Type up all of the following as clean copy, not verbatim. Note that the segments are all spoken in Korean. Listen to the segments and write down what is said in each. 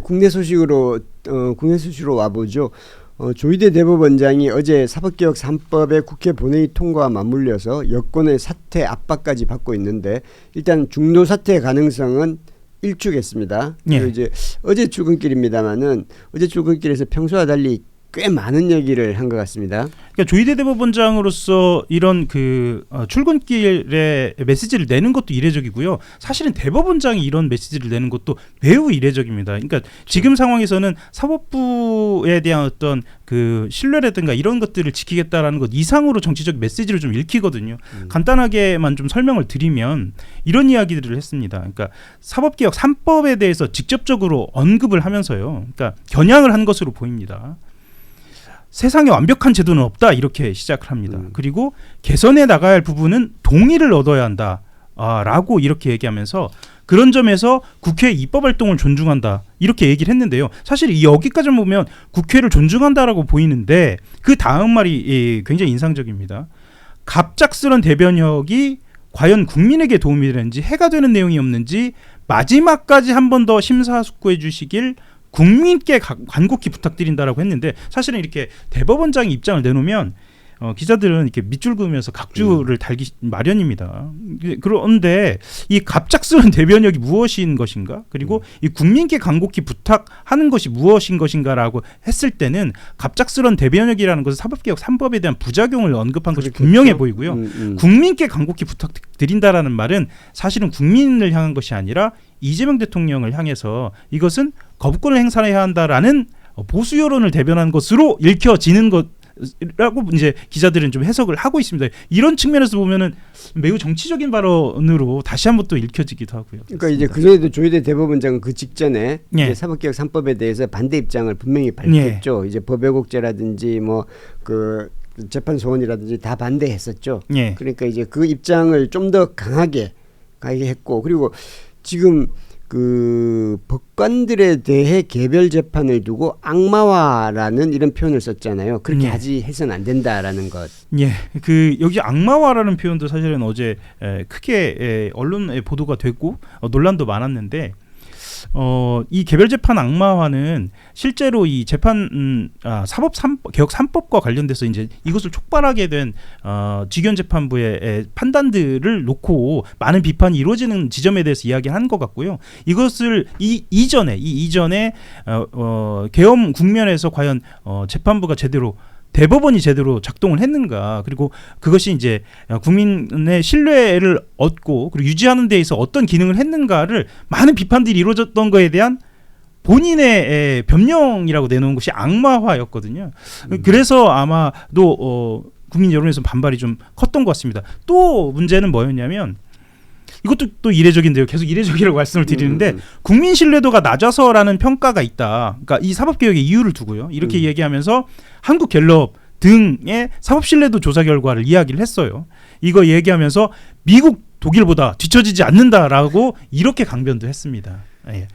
국내 소식으로 와보죠. 조희대 대법원장이 어제 사법개혁 3법의 국회 본회의 통과와 맞물려서 여권의 사퇴 압박까지 받고 있는데 일단 중도 사퇴 가능성은 일축했습니다. 예. 이제 어제 출근길입니다만은 어제 출근길에서 평소와 달리 꽤 많은 얘기를 한 것 같습니다. 그러니까 조희대 대법원장으로서 이런 출근길에 메시지를 내는 것도 이례적이고요. 사실은 대법원장이 이런 메시지를 내는 것도 매우 이례적입니다. 그러니까 지금 상황에서는 사법부에 대한 어떤 그 신뢰라든가 이런 것들을 지키겠다라는 것 이상으로 정치적 메시지를 좀 읽히거든요. 간단하게만 좀 설명을 드리면 이런 이야기들을 했습니다. 그러니까 사법개혁 3법에 대해서 직접적으로 언급을 하면서요. 그러니까 겨냥을 한 것으로 보입니다. 세상에 완벽한 제도는 없다 이렇게 시작을 합니다. 그리고 개선해 나가야 할 부분은 동의를 얻어야 한다 라고 이렇게 얘기하면서 그런 점에서 국회의 입법활동을 존중한다 이렇게 얘기를 했는데요. 사실 여기까지 보면 국회를 존중한다라고 보이는데 그 다음 말이 굉장히 인상적입니다. 갑작스런 대변혁이 과연 국민에게 도움이 되는지 해가 되는 내용이 없는지 마지막까지 한 번 더 심사숙고해 주시길 국민께 간곡히 부탁드린다라고 했는데 사실은 이렇게 대법원장이 입장을 내놓으면 기자들은 이렇게 밑줄 그으면서 각주를 달기 마련입니다. 그런데 이 갑작스러운 대변혁이 무엇인 것인가? 그리고 이 국민께 간곡히 부탁하는 것이 무엇인 것인가라고 했을 때는 갑작스러운 대변혁이라는 것은 사법개혁 3법에 대한 부작용을 언급한 것이 분명해 보이고요. 국민께 간곡히 부탁드린다라는 말은 사실은 국민을 향한 것이 아니라 이재명 대통령을 향해서 이것은 거부권을 행사해야 한다라는 보수 여론을 대변한 것으로 읽혀지는 것이라고 이제 기자들은 좀 해석을 하고 있습니다. 이런 측면에서 보면은 매우 정치적인 발언으로 다시 한번 또 읽혀지기도 하고요. 그러니까 이제 그전에도 조희대 대법원장은 그 직전에 예. 이제 사법개혁 3법에 대해서 반대 입장을 분명히 밝혔죠. 예. 이제 법외국제라든지 뭐 그 재판 소원이라든지 다 반대했었죠. 예. 그러니까 이제 그 입장을 좀 더 강하게 했고 그리고 지금 그 법관들에 대해 개별 재판을 두고 악마화라는 이런 표현을 썼잖아요. 그렇게 해서는 안 된다라는 것. 예, 여기 악마화라는 표현도 사실은 어제 크게 언론에 보도가 됐고 논란도 많았는데. 이 개별 재판 악마화는 실제로 이 재판 개혁 3법과 관련돼서 이제 이것을 촉발하게 된 직원 재판부의 판단들을 놓고 많은 비판이 이루어지는 지점에 대해서 이야기한 것 같고요. 이것을 이전에 계엄 국면에서 과연 재판부가 대법원이 제대로 작동을 했는가, 그리고 그것이 이제 국민의 신뢰를 얻고 그리고 유지하는 데 있어 어떤 기능을 했는가를 많은 비판들이 이루어졌던 거에 대한 본인의 변명이라고 내놓은 것이 악마화였거든요. 그래서 아마도 국민 여론에서 반발이 좀 컸던 것 같습니다. 또 문제는 뭐였냐면 이것도 또 이례적인데요. 계속 이례적이라고 말씀을 드리는데 국민 신뢰도가 낮아서라는 평가가 있다. 그러니까 이 사법개혁의 이유를 두고요. 이렇게 얘기하면서 한국갤럽 등의 사법신뢰도 조사 결과를 이야기를 했어요. 이거 얘기하면서 미국, 독일보다 뒤처지지 않는다라고 이렇게 강변도 했습니다. 예.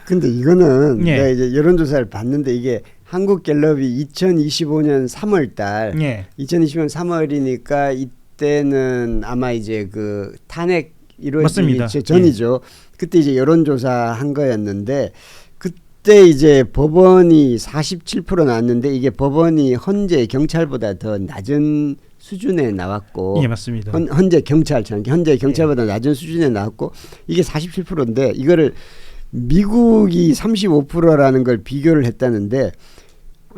근데 이거는 내가 이제 여론조사를 봤는데 이게 한국갤럽이 2025년 3월달 2025년 3월이니까 이때는 아마 이제 그 탄핵 이루어지기 전이죠. 그때 이제 여론조사 한 거였는데 그때 이제 법원이 47% 나왔는데 이게 법원이 헌재 경찰보다 더 낮은 수준에 나왔고, 예, 맞습니다. 헌재 경찰보다 낮은 수준에 나왔고 이게 47%인데 이거를 미국이 35%라는 걸 비교를 했다는데.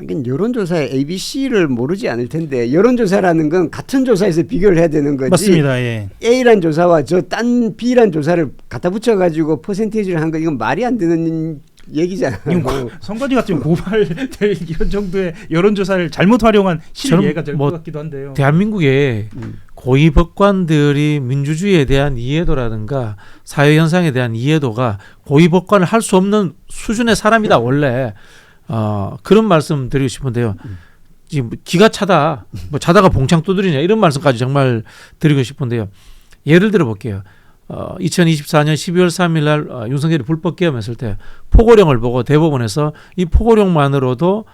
이건 여론조사의 ABC를 모르지 않을 텐데 여론조사라는 건 같은 조사에서 비교를 해야 되는 거지. 맞습니다. 예. A란 조사와 저 딴 B란 조사를 갖다 붙여가지고 퍼센테이지를 한 거 이건 말이 안 되는 얘기잖아요. 선관위 같은 고발될 이런 정도의 여론조사를 잘못 활용한 실예가 될 것 같기도 한데요. 대한민국의 고위 법관들이 민주주의에 대한 이해도라든가 사회현상에 대한 이해도가 고위 법관을 할 수 없는 수준의 사람이다 원래. 그런 말씀 드리고 싶은데요. 지금 기가 차다, 뭐 자다가 봉창 두드리냐 이런 말씀까지 정말 드리고 싶은데요. 예를 들어 볼게요. 2024년 12월 3일 날 윤석열이 불법 계엄했을 때 포고령을 보고 대법원에서 이 포고령만으로도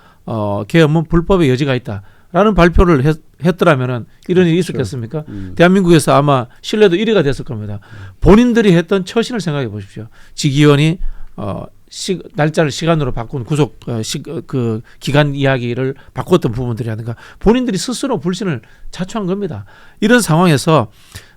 계엄은 불법의 여지가 있다라는 발표를 했더라면은 이런 일이 있었겠습니까? 대한민국에서 아마 신뢰도 1위가 됐을 겁니다. 본인들이 했던 처신을 생각해 보십시오. 직위원이 날짜를 시간으로 바꾼 구속 그 기간 이야기를 바꿨던 부분들이라든가 본인들이 스스로 불신을 자초한 겁니다. 이런 상황에서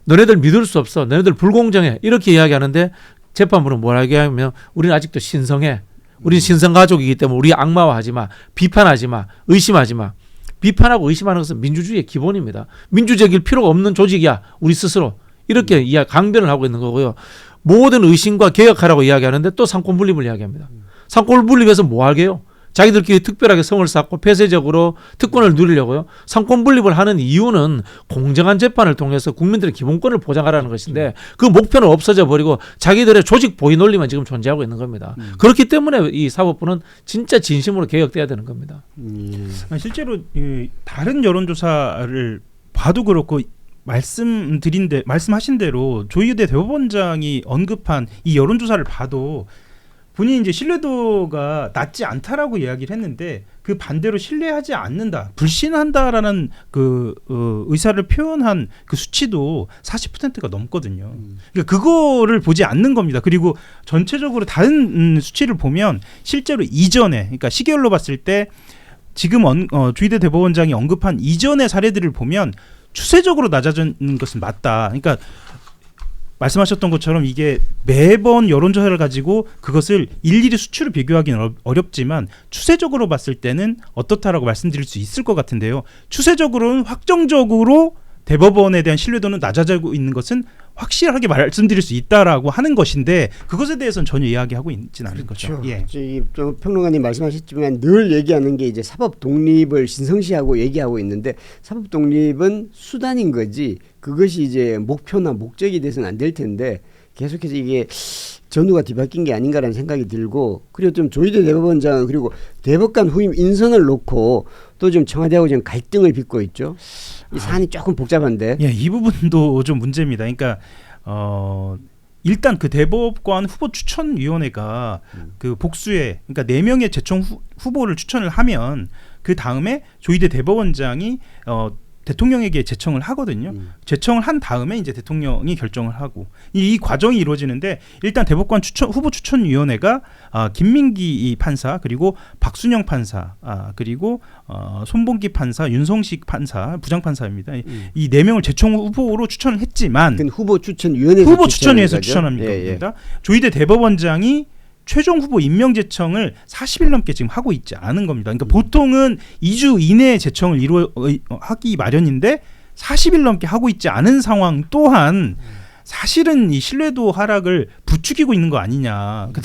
너네들 믿을 수 없어, 너네들 불공정해 이렇게 이야기하는데 재판부는 뭐라고 얘기하면 우리는 아직도 신성해, 우리는 신성 가족이기 때문에 우리 악마화하지 마, 비판하지 마, 의심하지 마. 비판하고 의심하는 것은 민주주의의 기본입니다. 민주적일 필요가 없는 조직이야 우리 스스로 이렇게 강변을 하고 있는 거고요. 모든 의심과 개혁하라고 이야기하는데 또 상권 분립을 이야기합니다. 상권 분립에서 뭐 하게요? 자기들끼리 특별하게 성을 쌓고 폐쇄적으로 특권을 누리려고요. 상권 분립을 하는 이유는 공정한 재판을 통해서 국민들의 기본권을 보장하라는 것인데 그 목표는 없어져 버리고 자기들의 조직 보위 논리만 지금 존재하고 있는 겁니다. 그렇기 때문에 이 사법부는 진짜 진심으로 개혁돼야 되는 겁니다. 실제로 다른 여론조사를 봐도 그렇고 말씀하신 대로 조희대 대법원장이 언급한 이 여론조사를 봐도 본인이 이제 신뢰도가 낮지 않다라고 이야기를 했는데 그 반대로 신뢰하지 않는다, 불신한다라는 그 의사를 표현한 그 수치도 40%가 넘거든요. 그러니까 그거를 보지 않는 겁니다. 그리고 전체적으로 다른 수치를 보면 실제로 이전에, 그러니까 시계열로 봤을 때 지금 조희대 대법원장이 언급한 이전의 사례들을 보면 추세적으로 낮아지는 것은 맞다. 그러니까 말씀하셨던 것처럼 이게 매번 여론조사를 가지고 그것을 일일이 수치로 비교하기는 어렵지만 추세적으로 봤을 때는 어떻다라고 말씀드릴 수 있을 것 같은데요. 추세적으로는 확정적으로 대법원에 대한 신뢰도는 낮아지고 있는 것은 확실하게 말씀드릴 수 있다라고 하는 것인데 그것에 대해서는 전혀 이야기하고 있지는 않은 거죠. 예. 또 평론가님 말씀하셨지만 늘 얘기하는 게 이제 사법 독립을 신성시하고 얘기하고 있는데 사법 독립은 수단인 거지 그것이 이제 목표나 목적이 돼서는 안 될 텐데 계속해서 이게 전후가 뒤바뀐 게 아닌가라는 생각이 들고 그리고 좀 조희대 대법원장 그리고 대법관 후임 인선을 놓고 또 좀 청와대하고 좀 갈등을 빚고 있죠. 이 사안이 조금 복잡한데. 예, 이 부분도 좀 문제입니다. 그러니까 일단 그 대법관 후보 추천위원회가 그 복수에 그러니까 4명의 재청 후보를 추천을 하면 그 다음에 조희대 대법원장이 대통령에게 제청을 하거든요. 제청을 한 다음에 이제 대통령이 결정을 하고 이 과정이 이루어지는데 일단 대법관 후보 추천위원회가 김민기 판사 그리고 박순영 판사 그리고 손봉기 판사 윤성식 판사 부장판사입니다. 이 4명을 제청 후보로 추천을 했지만 후보 추천위원회에서 추천합니다. 예. 조희대 대법원장이 최종 후보 임명 제청을 40일 넘게 지금 하고 있지 않은 겁니다. 그러니까 보통은 2주 이내에 제청을 하기 마련인데 40일 넘게 하고 있지 않은 상황 또한 사실은 이 신뢰도 하락을 부추기고 있는 거 아니냐. 그러니까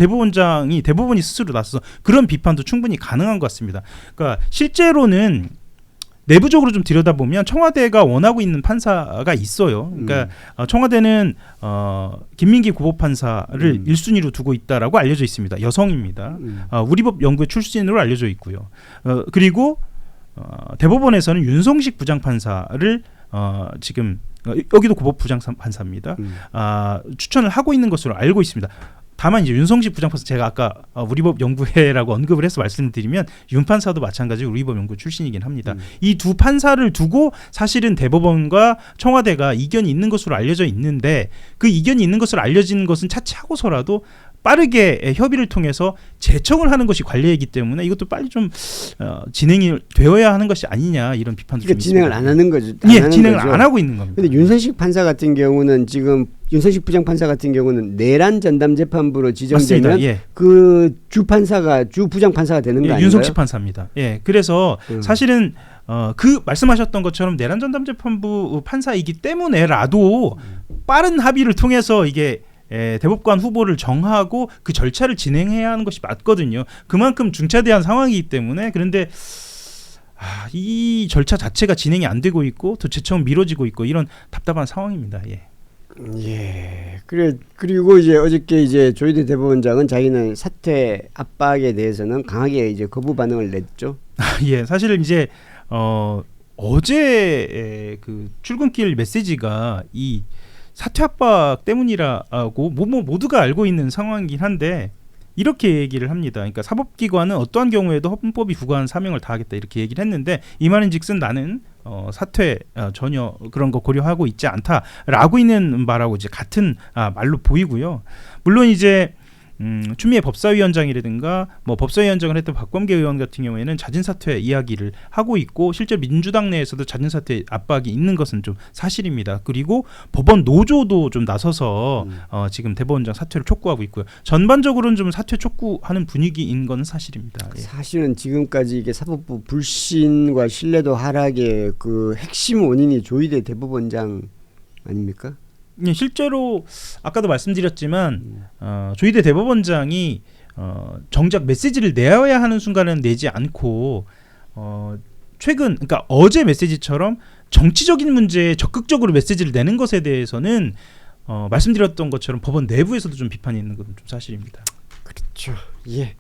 대법원이 스스로 나서서 그런 비판도 충분히 가능한 것 같습니다. 그러니까 실제로는 내부적으로 좀 들여다보면 청와대가 원하고 있는 판사가 있어요. 그러니까 청와대는 김민기 고법판사를 1순위로 두고 있다라고 알려져 있습니다. 여성입니다. 우리법 연구회 출신으로 알려져 있고요. 그리고 대법원에서는 윤성식 부장판사를 지금 여기도 고법 부장판사입니다. 추천을 하고 있는 것으로 알고 있습니다. 다만 이제 윤성식 부장판사 제가 아까 우리법 연구회라고 언급을 해서 말씀드리면 윤 판사도 마찬가지로 우리법 연구 출신이긴 합니다. 이 두 판사를 두고 사실은 대법원과 청와대가 이견이 있는 것으로 알려져 있는데 그 이견이 있는 것으로 알려지는 것은 차치하고서라도 빠르게 협의를 통해서 제청을 하는 것이 관례이기 때문에 이것도 빨리 좀 진행이 되어야 하는 것이 아니냐 이런 비판도 그러니까 좀 진행을 안 하는 거죠. 진행을 안 하고 있는 겁니다. 그런데 윤성식 판사 같은 경우는 지금 윤성식 부장판사 같은 경우는 내란 전담 재판부로 지정되면 그 주 부장판사가 되는 거 아닌가요? 윤성식 판사입니다. 예, 그래서 사실은 그 말씀하셨던 것처럼 내란 전담 재판부 판사이기 때문에라도 빠른 합의를 통해서 이게 대법관 후보를 정하고 그 절차를 진행해야 하는 것이 맞거든요. 그만큼 중차대한 상황이기 때문에 그런데 이 절차 자체가 진행이 안 되고 있고 또 제청은 미뤄지고 있고 이런 답답한 상황입니다. 예. 그리고 이제 어저께 이제 조희대 대법원장은 자기는 사퇴 압박에 대해서는 강하게 이제 거부 반응을 냈죠. 예, 사실 이제 어제 그 출근길 메시지가 이 사퇴 압박 때문이라고 모두가 알고 있는 상황이긴 한데 이렇게 얘기를 합니다. 그러니까 사법기관은 어떠한 경우에도 헌법이 부과한 사명을 다하겠다 이렇게 얘기를 했는데 이 말인즉슨 나는 사퇴 전혀 그런 거 고려하고 있지 않다라고 있는 말하고 이제 같은 말로 보이고요. 물론 이제 추미애 법사위원장이라든가 뭐 법사위원장을 했던 박범계 의원 같은 경우에는 자진 사퇴 이야기를 하고 있고 실제 민주당 내에서도 자진 사퇴 압박이 있는 것은 좀 사실입니다. 그리고 법원 노조도 좀 나서서 지금 대법원장 사퇴를 촉구하고 있고요. 전반적으로는 좀 사퇴 촉구하는 분위기인 건 사실입니다. 예. 사실은 지금까지 이게 사법부 불신과 신뢰도 하락의 그 핵심 원인이 조희대 대법원장 아닙니까? 예, 실제로 아까도 말씀드렸지만 조희대 대법원장이 정작 메시지를 내야 하는 순간은 내지 않고 최근 그러니까 어제 메시지처럼 정치적인 문제에 적극적으로 메시지를 내는 것에 대해서는 말씀드렸던 것처럼 법원 내부에서도 좀 비판이 있는 건 좀 사실입니다. 그렇죠. 예.